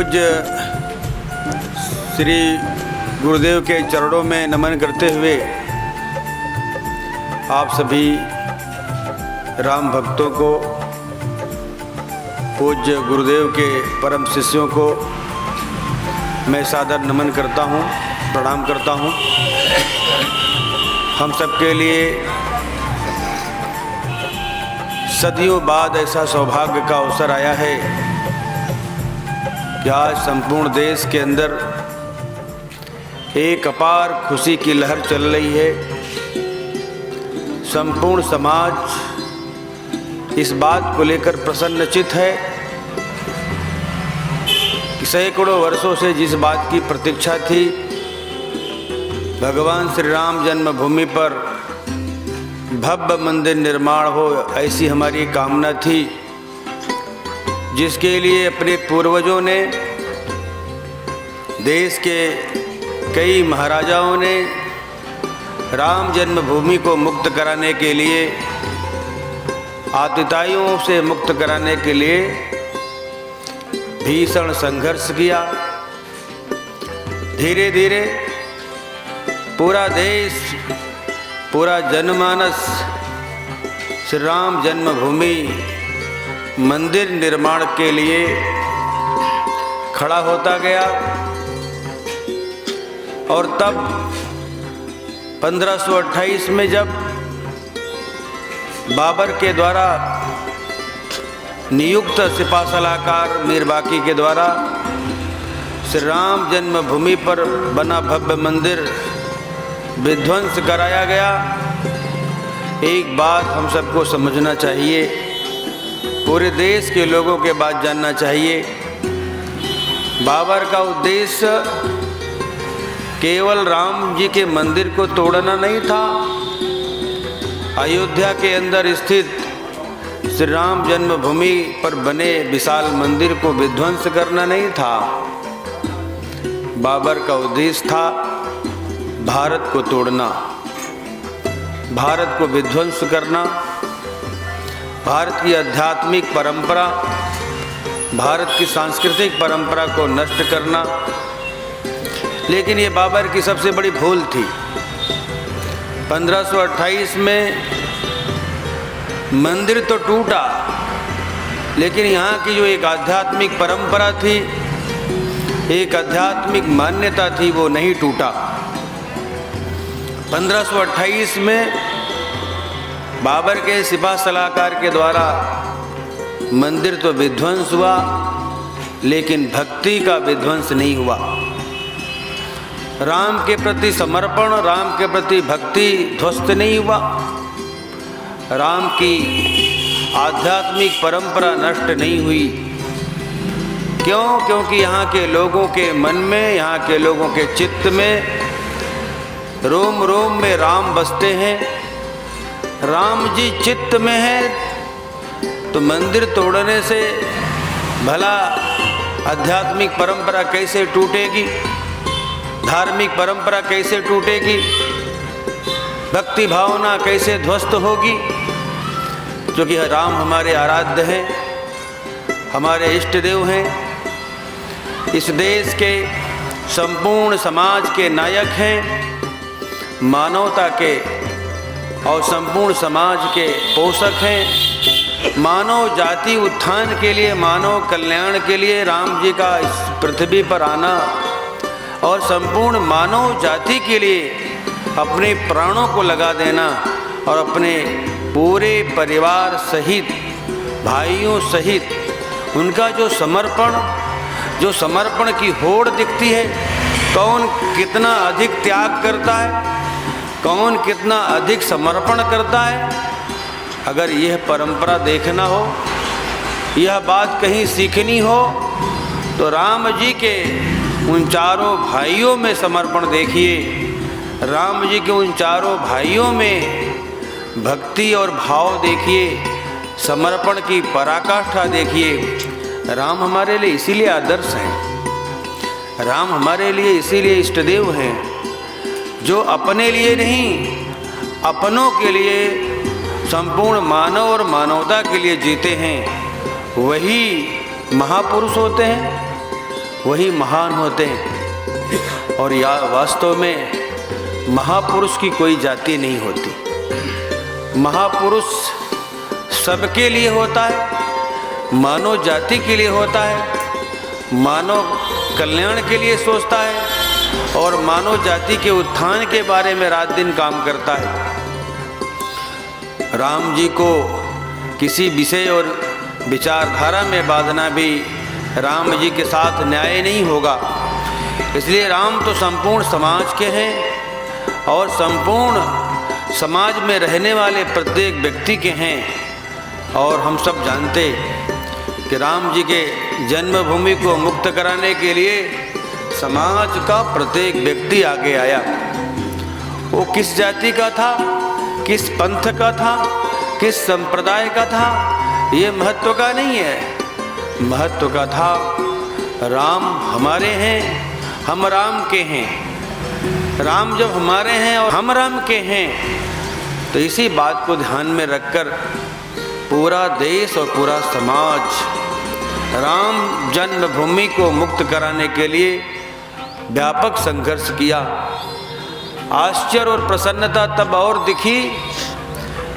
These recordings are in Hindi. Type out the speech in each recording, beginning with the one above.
पूज्य श्री गुरुदेव के चरणों में नमन करते हुए आप सभी राम भक्तों को, पूज्य गुरुदेव के परम शिष्यों को मैं सादर नमन करता हूँ, प्रणाम करता हूँ। हम सबके लिए सदियों बाद ऐसा सौभाग्य का अवसर आया है कि आज संपूर्ण देश के अंदर एक अपार खुशी की लहर चल रही है। संपूर्ण समाज इस बात को लेकर प्रसन्नचित्त है कि सैकड़ों वर्षों से जिस बात की प्रतीक्षा थी, भगवान श्री राम जन्मभूमि पर भव्य मंदिर निर्माण हो, ऐसी हमारी कामना थी, जिसके लिए अपने पूर्वजों ने, देश के कई महाराजाओं ने राम जन्मभूमि को मुक्त कराने के लिए, आतिताइयों से मुक्त कराने के लिए भीषण संघर्ष किया। धीरे धीरे पूरा देश, पूरा जनमानस श्री राम जन्मभूमि मंदिर निर्माण के लिए खड़ा होता गया। और तब 1528 में जब बाबर के द्वारा नियुक्त सिपह सलाहकार मीर बाकी के द्वारा श्री राम जन्मभूमि पर बना भव्य मंदिर विध्वंस कराया गया। एक बात हम सबको समझना चाहिए, पूरे देश के लोगों के बात जानना चाहिए। बाबर का उद्देश्य केवल राम जी के मंदिर को तोड़ना नहीं था, अयोध्या के अंदर स्थित श्री राम जन्मभूमि पर बने विशाल मंदिर को विध्वंस करना नहीं था। बाबर का उद्देश्य था भारत को तोड़ना, भारत को विध्वंस करना, भारत की आध्यात्मिक परंपरा, भारत की सांस्कृतिक परंपरा को नष्ट करना। लेकिन ये बाबर की सबसे बड़ी भूल थी। 1528 में मंदिर तो टूटा, लेकिन यहाँ की जो एक आध्यात्मिक परंपरा थी, एक आध्यात्मिक मान्यता थी, वो नहीं टूटा। 1528 में बाबर के सिपह सलाहकार के द्वारा मंदिर तो विध्वंस हुआ, लेकिन भक्ति का विध्वंस नहीं हुआ। राम के प्रति समर्पण, राम के प्रति भक्ति ध्वस्त नहीं हुआ। राम की आध्यात्मिक परंपरा नष्ट नहीं हुई। क्यों? क्योंकि यहाँ के लोगों के मन में, यहाँ के लोगों के चित्त में, रोम रोम में राम बसते हैं। राम जी चित्त में है तो मंदिर तोड़ने से भला आध्यात्मिक परंपरा कैसे टूटेगी, धार्मिक परंपरा कैसे टूटेगी, भक्ति भावना कैसे ध्वस्त होगी? क्योंकि राम हमारे आराध्य हैं, हमारे इष्ट देव हैं, इस देश के संपूर्ण समाज के नायक हैं, मानवता के और संपूर्ण समाज के पोषक हैं। मानव जाति उत्थान के लिए, मानव कल्याण के लिए राम जी का इस पृथ्वी पर आना और संपूर्ण मानव जाति के लिए अपने प्राणों को लगा देना और अपने पूरे परिवार सहित, भाइयों सहित उनका जो समर्पण की होड़ दिखती है, कौन कितना अधिक त्याग करता है, कौन कितना अधिक समर्पण करता है। अगर यह परंपरा देखना हो, यह बात कहीं सीखनी हो, तो राम जी के उन चारों भाइयों में समर्पण देखिए, राम जी के उन चारों भाइयों में भक्ति और भाव देखिए, समर्पण की पराकाष्ठा देखिए। राम हमारे लिए इसीलिए आदर्श हैं, राम हमारे लिए इसीलिए इष्टदेव हैं, जो अपने लिए नहीं, अपनों के लिए, संपूर्ण मानव और मानवता के लिए जीते हैं, वही महापुरुष होते हैं। वही महान होते हैं। और या वास्तव में महापुरुष की कोई जाति नहीं होती। महापुरुष सबके लिए होता है, मानव जाति के लिए होता है, मानव कल्याण के लिए सोचता है और मानव जाति के उत्थान के बारे में रात दिन काम करता है। राम जी को किसी विषय और विचारधारा में बांधना भी राम जी के साथ न्याय नहीं होगा। इसलिए राम तो संपूर्ण समाज के हैं और संपूर्ण समाज में रहने वाले प्रत्येक व्यक्ति के हैं। और हम सब जानते कि राम जी के जन्मभूमि को मुक्त कराने के लिए समाज का प्रत्येक व्यक्ति आगे आया। वो किस जाति का था, किस पंथ का था, किस संप्रदाय का था, ये महत्व का नहीं है। महत्व का था राम हमारे हैं, हम राम के हैं। राम जब हमारे हैं और हम राम के हैं, तो इसी बात को ध्यान में रखकर पूरा देश और पूरा समाज राम जन्मभूमि को मुक्त कराने के लिए व्यापक संघर्ष किया। आश्चर्य और प्रसन्नता तब और दिखी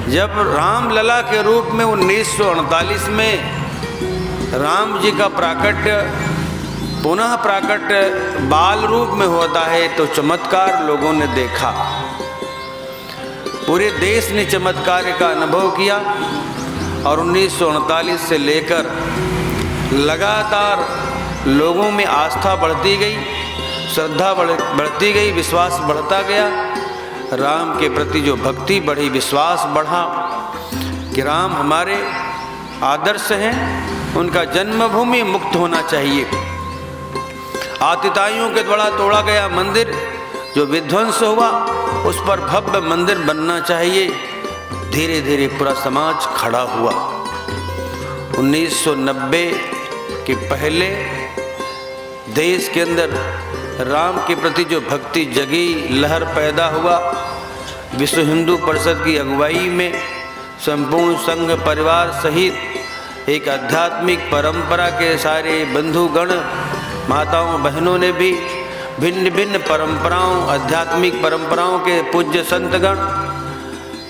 जब रामलला के रूप में 1948 में राम जी का प्राकट्य पुनः प्राकट्य बाल रूप में होता है, तो चमत्कार लोगों ने देखा। पूरे देश ने चमत्कार का अनुभव किया और 1939 से लेकर लगातार लोगों में आस्था बढ़ती गई, श्रद्धा बढ़ती गई, विश्वास बढ़ता गया। राम के प्रति जो भक्ति बढ़ी, विश्वास बढ़ा कि राम हमारे आदर्श हैं, उनका जन्मभूमि मुक्त होना चाहिए। आतिताइयों के द्वारा तोड़ा गया मंदिर जो विध्वंस हुआ, उस पर भव्य मंदिर बनना चाहिए। धीरे धीरे पूरा समाज खड़ा हुआ। 1990 के पहले देश के अंदर राम के प्रति जो भक्ति जगी, लहर पैदा हुआ। विश्व हिंदू परिषद की अगुवाई में संपूर्ण संघ परिवार सहित एक आध्यात्मिक परंपरा के सारे बंधुगण, माताओं बहनों ने भी भिन्न भिन्न परंपराओं, आध्यात्मिक परंपराओं के पूज्य संतगण,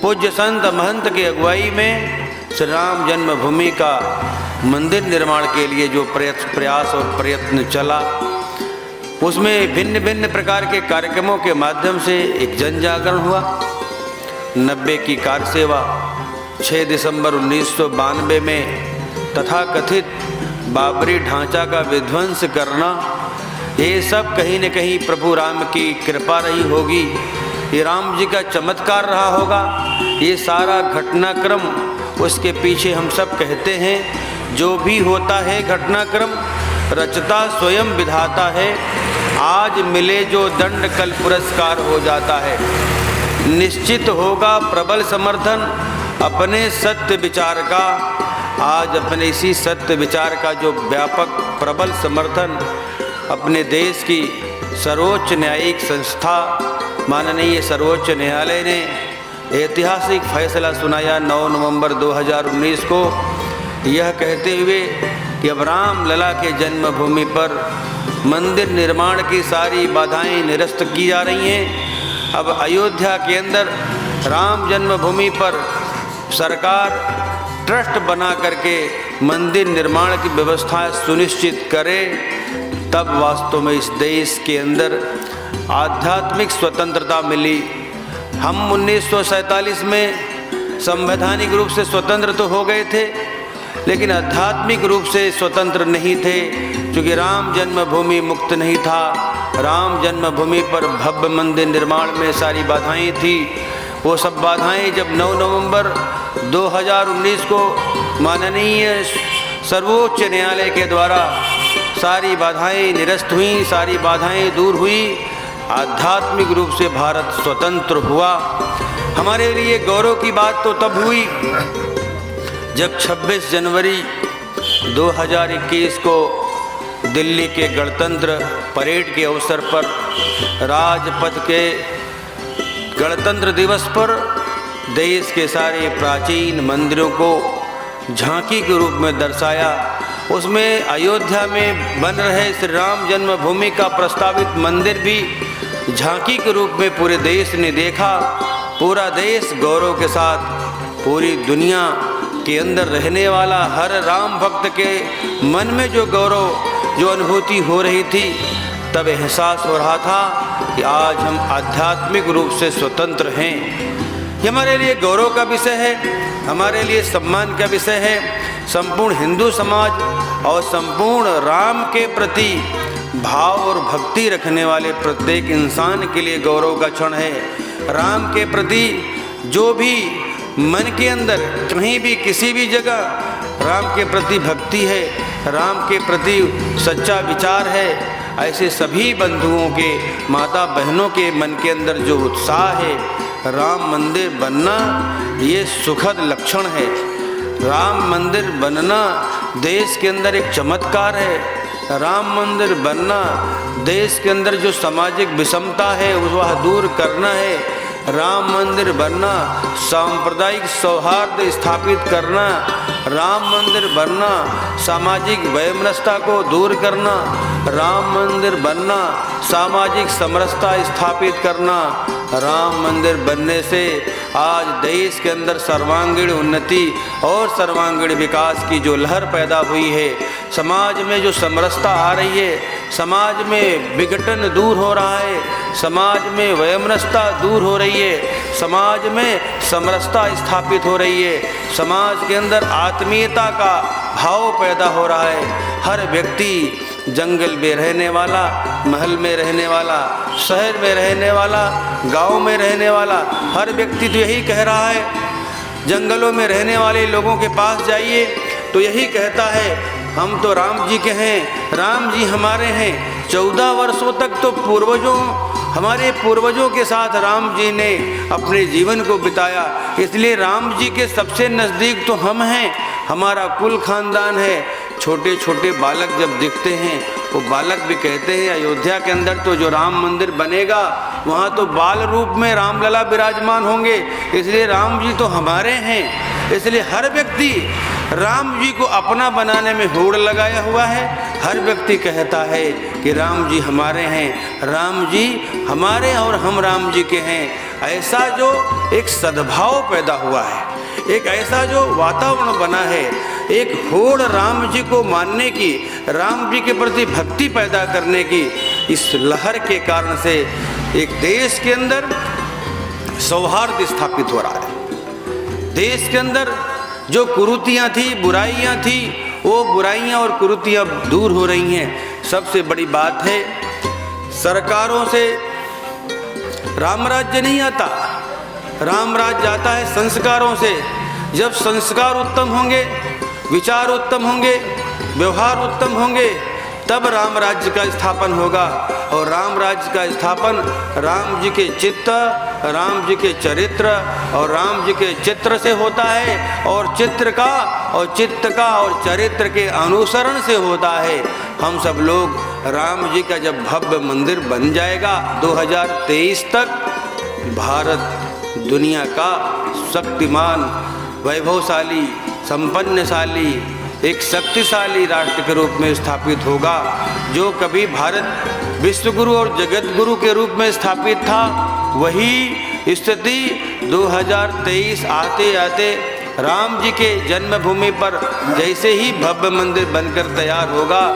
पूज्य संत महंत की अगुवाई में श्री राम जन्मभूमि का मंदिर निर्माण के लिए जो प्रयास और प्रयत्न चला, उसमें भिन्न भिन्न प्रकार के कार्यक्रमों के माध्यम से एक जन जागरण हुआ। 90 की कार सेवा, 6 दिसंबर 1992 में तथाकथित बाबरी ढांचा का विध्वंस करना, ये सब कहीं न कहीं प्रभु राम की कृपा रही होगी, ये राम जी का चमत्कार रहा होगा। ये सारा घटनाक्रम, उसके पीछे हम सब कहते हैं जो भी होता है घटनाक्रम रचता स्वयं विधाता है। आज मिले जो दंड कल पुरस्कार हो जाता है। निश्चित होगा प्रबल समर्थन अपने सत्य विचार का। आज अपने इसी सत्य विचार का जो व्यापक प्रबल समर्थन अपने देश की सर्वोच्च न्यायिक संस्था माननीय सर्वोच्च न्यायालय ने ऐतिहासिक फैसला सुनाया 9 नवंबर 2019 को, यह कहते हुए कि अब रामलला के जन्मभूमि पर मंदिर निर्माण की सारी बाधाएं निरस्त की जा रही हैं। अब अयोध्या के अंदर राम जन्मभूमि पर सरकार ट्रस्ट बना करके मंदिर निर्माण की व्यवस्था सुनिश्चित करे, तब वास्तव में इस देश के अंदर आध्यात्मिक स्वतंत्रता मिली। हम 1947 में संवैधानिक रूप से स्वतंत्र तो हो गए थे, लेकिन आध्यात्मिक रूप से स्वतंत्र नहीं थे, क्योंकि राम जन्मभूमि मुक्त नहीं था। राम जन्मभूमि पर भव्य मंदिर निर्माण में सारी बाधाएं थी। वो सब बाधाएं जब 9 नवंबर 2019 को माननीय सर्वोच्च न्यायालय के द्वारा सारी बाधाएं निरस्त हुई, सारी बाधाएं दूर हुई, आध्यात्मिक रूप से भारत स्वतंत्र हुआ। हमारे लिए गौरव की बात तो तब हुई जब 26 जनवरी 2021 को दिल्ली के गणतंत्र परेड के अवसर पर राजपथ के गणतंत्र दिवस पर देश के सारे प्राचीन मंदिरों को झांकी के रूप में दर्शाया। उसमें अयोध्या में बन रहे श्री राम जन्मभूमि का प्रस्तावित मंदिर भी झांकी के रूप में पूरे देश ने देखा। पूरा देश गौरव के साथ, पूरी दुनिया के अंदर रहने वाला हर राम भक्त के मन में जो गौरव, जो अनुभूति हो रही थी, तब एहसास हो रहा था कि आज हम आध्यात्मिक रूप से स्वतंत्र हैं। ये हमारे लिए गौरव का विषय है, हमारे लिए सम्मान का विषय है। संपूर्ण हिंदू समाज और संपूर्ण राम के प्रति भाव और भक्ति रखने वाले प्रत्येक इंसान के लिए गौरव का क्षण है। राम के प्रति जो भी मन के अंदर कहीं भी किसी भी जगह राम के प्रति भक्ति है, राम के प्रति सच्चा विचार है, ऐसे सभी बंधुओं के, माता बहनों के मन के अंदर जो उत्साह है, राम मंदिर बनना ये सुखद लक्षण है। राम मंदिर बनना देश के अंदर एक चमत्कार है। राम मंदिर बनना देश के अंदर जो सामाजिक विषमता है वह दूर करना है। राम मंदिर बनना सांप्रदायिक सौहार्द स्थापित करना, राम मंदिर बनना सामाजिक वैमनस्यता को दूर करना, राम मंदिर बनना सामाजिक समरसता स्थापित करना। राम मंदिर बनने से आज देश के अंदर सर्वांगीण उन्नति और सर्वांगीण विकास की जो लहर पैदा हुई है, समाज में जो समरसता आ रही है, समाज में विघटन दूर हो रहा है, समाज में वैमनस्यता दूर हो रही है, समाज में समरसता स्थापित हो रही है, समाज के अंदर आत्मीयता का भाव पैदा हो रहा है। हर व्यक्ति, जंगल में रहने वाला, महल में रहने वाला, शहर में रहने वाला, गांव में रहने वाला, हर व्यक्ति तो यही कह रहा है। जंगलों में रहने वाले लोगों के पास जाइए तो यही कहता है, हम तो राम जी के हैं, राम जी हमारे हैं। 14 वर्षों तक तो हमारे पूर्वजों के साथ राम जी ने अपने जीवन को बिताया, इसलिए राम जी के सबसे नज़दीक तो हम हैं, हमारा कुल खानदान है। छोटे छोटे बालक जब दिखते हैं, वो बालक भी कहते हैं अयोध्या के अंदर तो जो राम मंदिर बनेगा वहाँ तो बाल रूप में रामलला विराजमान होंगे, इसलिए राम जी तो हमारे हैं। इसलिए हर व्यक्ति राम जी को अपना बनाने में होड़ लगाया हुआ है। हर व्यक्ति कहता है कि राम जी हमारे हैं, राम जी हमारे और हम राम जी के हैं। ऐसा जो एक सद्भाव पैदा हुआ है, एक ऐसा जो वातावरण बना है, एक होड़ राम जी को मानने की, राम जी के प्रति भक्ति पैदा करने की, इस लहर के कारण से एक देश के अंदर सौहार्द स्थापित हो रहा है। देश के अंदर जो कुरीतियाँ थी, बुराइयाँ थी, वो बुराइयाँ और कुरीतियाँ दूर हो रही हैं। सबसे बड़ी बात है, सरकारों से राम राज्य नहीं आता, राम राज्य आता है संस्कारों से। जब संस्कार उत्तम होंगे, विचार उत्तम होंगे, व्यवहार उत्तम होंगे, तब राम राज्य का स्थापन होगा। और राम राज्य का स्थापन राम जी के चित्त, राम जी के चरित्र और राम जी के चित्र से होता है, और चित्र का और चित्त का और चरित्र के अनुसरण से होता है। हम सब लोग राम जी का जब भव्य मंदिर बन जाएगा 2023 तक, भारत दुनिया का शक्तिमान, वैभवशाली, संपन्नशाली, एक शक्तिशाली राष्ट्र के रूप में स्थापित होगा। जो कभी भारत विश्वगुरु और जगत गुरु के रूप में स्थापित था, वही स्थिति 2023 आते आते राम जी के जन्मभूमि पर जैसे ही भव्य मंदिर बनकर तैयार होगा,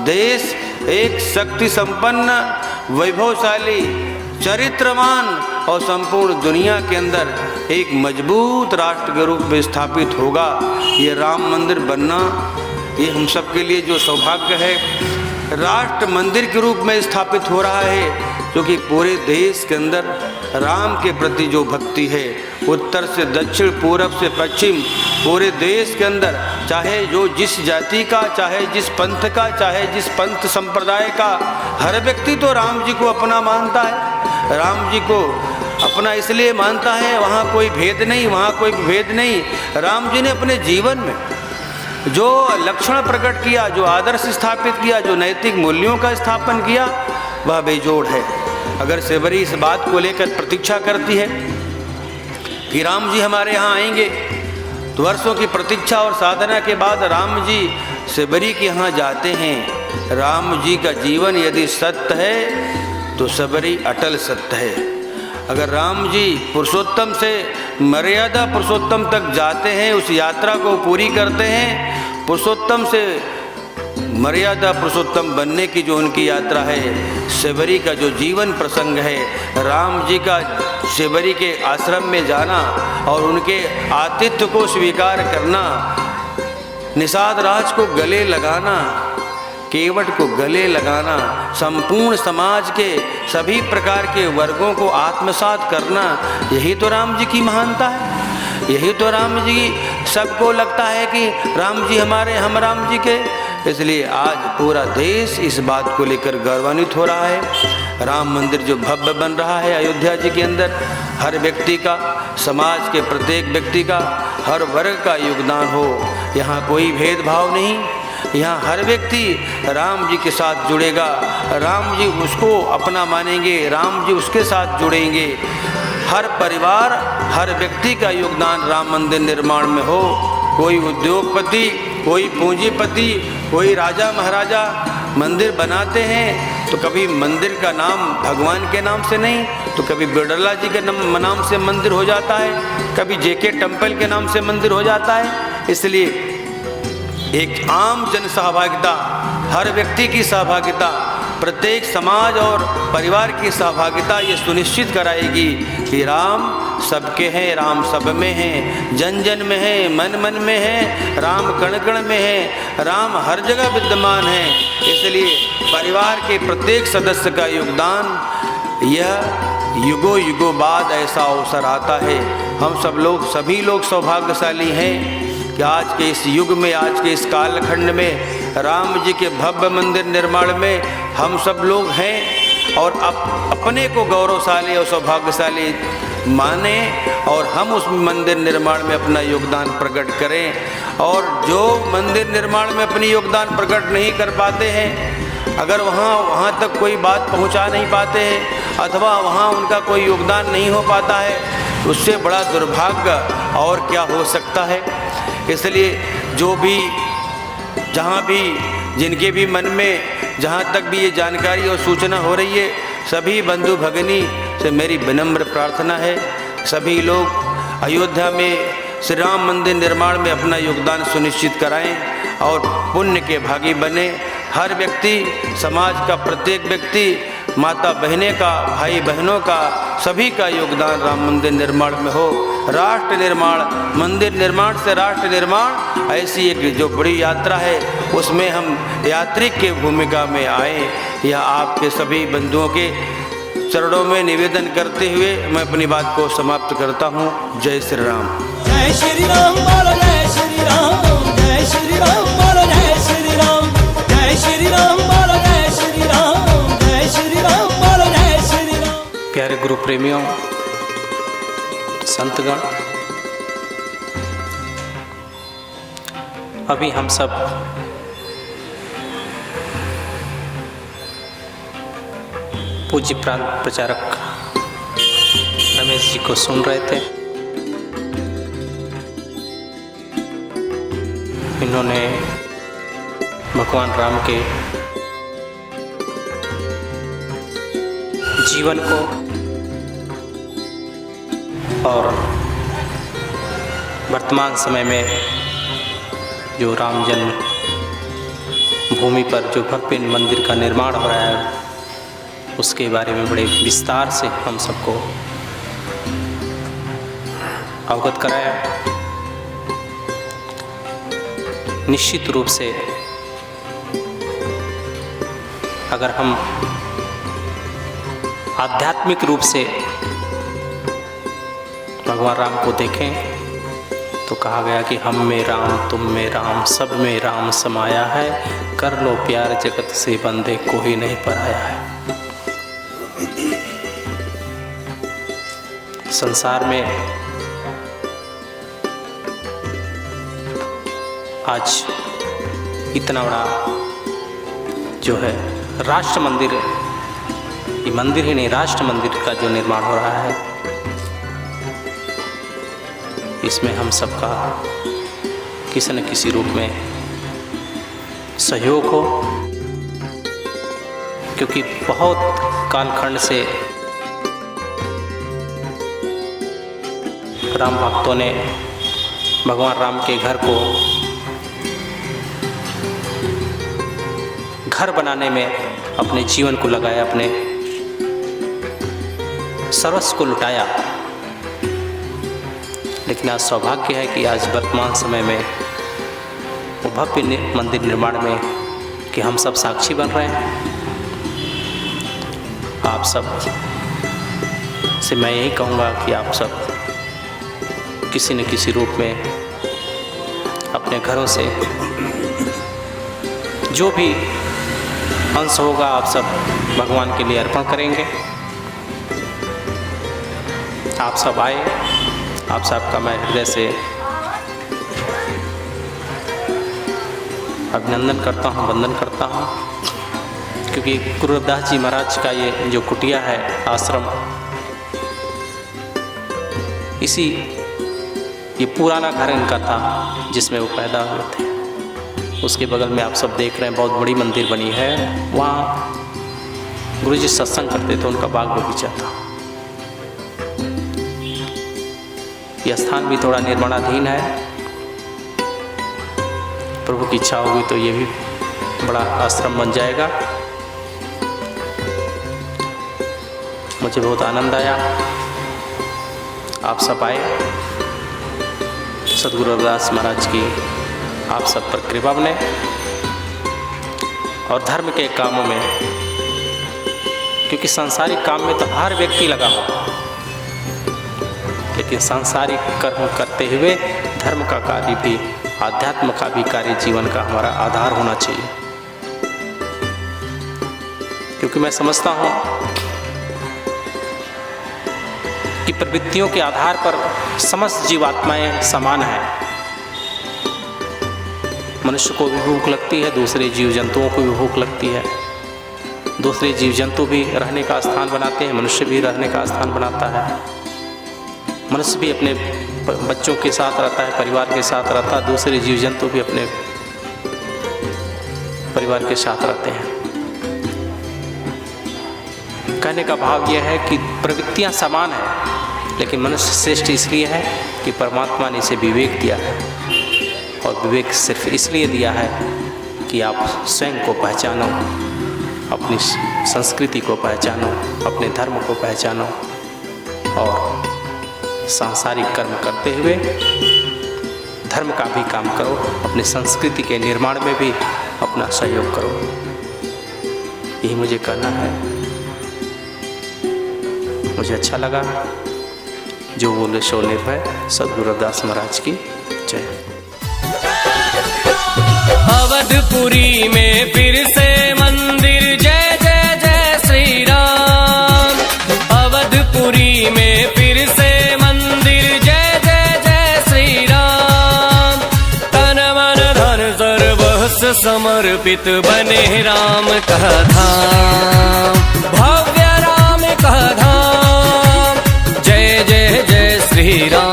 देश एक शक्ति संपन्न, वैभवशाली, चरित्रवान और संपूर्ण दुनिया के अंदर एक मजबूत राष्ट्र के रूप में स्थापित होगा। ये राम मंदिर बनना, ये हम सब के लिए जो सौभाग्य है, राष्ट्र मंदिर के रूप में स्थापित हो रहा है, क्योंकि पूरे देश के अंदर राम के प्रति जो भक्ति है, उत्तर से दक्षिण, पूरब से पश्चिम, पूरे देश के अंदर, चाहे जो जिस जाति का, चाहे जिस पंथ का, चाहे जिस पंथ संप्रदाय का, हर व्यक्ति तो राम जी को अपना मानता है। राम जी को अपना इसलिए मानता है, वहाँ कोई भेद नहीं, वहाँ कोई भेद नहीं। राम जी ने अपने जीवन में जो लक्षण प्रकट किया, जो आदर्श स्थापित किया, जो नैतिक मूल्यों का स्थापन किया, वह बेजोड़ है। अगर सेवरी इस बात को लेकर प्रतीक्षा करती है कि राम जी हमारे यहाँ आएंगे, तो वर्षों की प्रतीक्षा और साधना के बाद राम जी सबरी के यहाँ जाते हैं। राम जी का जीवन यदि सत्य है तो सबरी अटल सत्य है। अगर राम जी पुरुषोत्तम से मर्यादा पुरुषोत्तम तक जाते हैं, उस यात्रा को पूरी करते हैं, पुरुषोत्तम से मर्यादा पुरुषोत्तम बनने की जो उनकी यात्रा है, सबरी का जो जीवन प्रसंग है, राम जी का सबरी के आश्रम में जाना और उनके आतिथ्य को स्वीकार करना, निषाद राज को गले लगाना, केवट को गले लगाना, संपूर्ण समाज के सभी प्रकार के वर्गों को आत्मसात करना, यही तो राम जी की महानता है। यही तो राम जी, सबको लगता है कि राम जी हमारे, हम राम जी के। इसलिए आज पूरा देश इस बात को लेकर गौरवान्वित हो रहा है। राम मंदिर जो भव्य बन रहा है अयोध्या जी के अंदर, हर व्यक्ति का, समाज के प्रत्येक व्यक्ति का, हर वर्ग का योगदान हो। यहाँ कोई भेदभाव नहीं, यहाँ हर व्यक्ति राम जी के साथ जुड़ेगा, राम जी उसको अपना मानेंगे, राम जी उसके साथ जुड़ेंगे। हर परिवार, हर व्यक्ति का योगदान राम मंदिर निर्माण में हो। कोई उद्योगपति, कोई पूंजीपति, कोई राजा महाराजा मंदिर बनाते हैं तो कभी मंदिर का नाम भगवान के नाम से नहीं, तो कभी बिरला जी के नाम से मंदिर हो जाता है, कभी जेके टेम्पल के नाम से मंदिर हो जाता है। इसलिए एक आम जन सहभागिता, हर व्यक्ति की सहभागिता, प्रत्येक समाज और परिवार की सहभागिता ये सुनिश्चित कराएगी कि राम सबके हैं, राम सब में हैं, जन जन में है, मन मन में है, राम कण कण में है, राम हर जगह विद्यमान है। इसलिए परिवार के प्रत्येक सदस्य का योगदान, यह युगों युगों बाद ऐसा अवसर आता है। हम सब लोग, सभी लोग सौभाग्यशाली हैं कि आज के इस युग में, आज के इस कालखंड में राम जी के भव्य मंदिर निर्माण में हम सब लोग हैं और अपने को गौरवशाली और सौभाग्यशाली माने और हम उस मंदिर निर्माण में अपना योगदान प्रकट करें। और जो मंदिर निर्माण में अपनी योगदान प्रकट नहीं कर पाते हैं, अगर वहाँ तक कोई बात पहुँचा नहीं पाते हैं अथवा वहाँ उनका कोई योगदान नहीं हो पाता है, उससे बड़ा दुर्भाग्य और क्या हो सकता है। इसलिए जो भी, जहाँ भी, जिनके भी मन में जहाँ तक भी ये जानकारी और सूचना हो रही है, सभी बंधु भगिनी से मेरी विनम्र प्रार्थना है, सभी लोग अयोध्या में श्री राम मंदिर निर्माण में अपना योगदान सुनिश्चित कराएं और पुण्य के भागी बने। हर व्यक्ति, समाज का प्रत्येक व्यक्ति, माता बहने का, भाई बहनों का, सभी का योगदान राम मंदिर निर्माण में हो। राष्ट्र निर्माण, मंदिर निर्माण से राष्ट्र निर्माण, ऐसी एक जो बड़ी यात्रा है उसमें हम यात्रिक के भूमिका में आए। यह आपके सभी बंधुओं के चरणों में निवेदन करते हुए मैं अपनी बात को समाप्त करता हूँ। जय श्री राम। जय श्री राम बोलो, जय श्री राम, जय श्री राम बोलो, जय श्री राम, जय श्री राम बोलो, जय श्री राम, जय श्री राम बोलो, जय श्री राम। प्यारे गुरु प्रेमियों, संतगण, अभी हम सब पूज्य प्रांत प्रचारक रमेश जी को सुन रहे थे। इन्होंने भगवान राम के जीवन को और वर्तमान समय में जो राम जन्म भूमि पर जो भव्य मंदिर का निर्माण हो रहा है उसके बारे में बड़े विस्तार से हम सबको अवगत कराया। निश्चित रूप से अगर हम आध्यात्मिक रूप से भगवान राम को देखें तो कहा गया कि हम में राम, तुम में राम, सब में राम समाया है, कर लो प्यार जगत से बंदे कोई नहीं पराया है। संसार में आज इतना बड़ा जो है राष्ट्र मंदिर, ये मंदिर ही नहीं, राष्ट्र मंदिर का जो निर्माण हो रहा है, इसमें हम सबका किसी न किसी रूप में सहयोग हो, क्योंकि बहुत कालखंड से राम भक्तों ने भगवान राम के घर को घर बनाने में अपने जीवन को लगाया, अपने सर्वस्व को लुटाया। लेकिन आज सौभाग्य है कि आज वर्तमान समय में वो भव्य मंदिर निर्माण में कि हम सब साक्षी बन रहे हैं। आप सब से मैं यही कहूँगा कि आप सब किसी न किसी रूप में अपने घरों से जो भी अंश होगा आप सब भगवान के लिए अर्पण करेंगे। आप सब आए, आप सबका मैं हृदय से अभिनंदन करता हूँ, वंदन करता हूँ, क्योंकि गुरु रविदास जी महाराज का ये जो कुटिया है, आश्रम, इसी ये पुराना घर इनका था जिसमें वो पैदा हुए थे। उसके बगल में आप सब देख रहे हैं बहुत बड़ी मंदिर बनी है, वहाँ गुरु जी सत्संग करते थे, उनका बाग बगीचा था। यह स्थान भी थोड़ा निर्माणाधीन है, प्रभु की इच्छा होगी तो ये भी बड़ा आश्रम बन जाएगा। मुझे बहुत आनंद आया, आप सब आए, सद्गुरु रविदास महाराज की आप सब पर कृपा बने और धर्म के कामों में, क्योंकि सांसारिक काम में तो हर व्यक्ति लगा हो, लेकिन सांसारिक कर्म करते हुए धर्म का कार्य भी, आध्यात्म का भी कार्य जीवन का हमारा आधार होना चाहिए। क्योंकि मैं समझता हूँ कि प्रवृत्तियों के आधार पर समस्त जीवात्माएं समान हैं। मनुष्य को भी भूख लगती है, दूसरे जीव जंतुओं को भी भूख लगती है, दूसरे जीव जंतु भी रहने का स्थान बनाते हैं, मनुष्य भी रहने का स्थान बनाता है। मनुष्य भी अपने बच्चों के साथ रहता है, परिवार के साथ रहता है, दूसरे जीव जंतु भी अपने परिवार के साथ रहते हैं। कहने का भाव यह है कि प्रवृत्तियां समान हैं, लेकिन मनुष्य श्रेष्ठ इसलिए है कि परमात्मा ने इसे विवेक दिया है, और विवेक सिर्फ इसलिए दिया है कि आप स्वयं को पहचानो, अपनी संस्कृति को पहचानो, अपने धर्म को पहचानो और सांसारिक कर्म करते हुए धर्म का भी काम करो, अपनी संस्कृति के निर्माण में भी अपना सहयोग करो। यही मुझे कहना है। मुझे अच्छा लगा, जो बोले सो निर्भय। सद्गुरु रविदास महाराज की जय। अवधपुरी में फिर से मंदिर, जय जय जय श्री राम। अवधपुरी में फिर से मंदिर, जय जय जय श्री राम। तन मन धन सर्वस्व समर्पित बने राम का धाम, भव्य राम का धाम। जय जय जय श्री राम।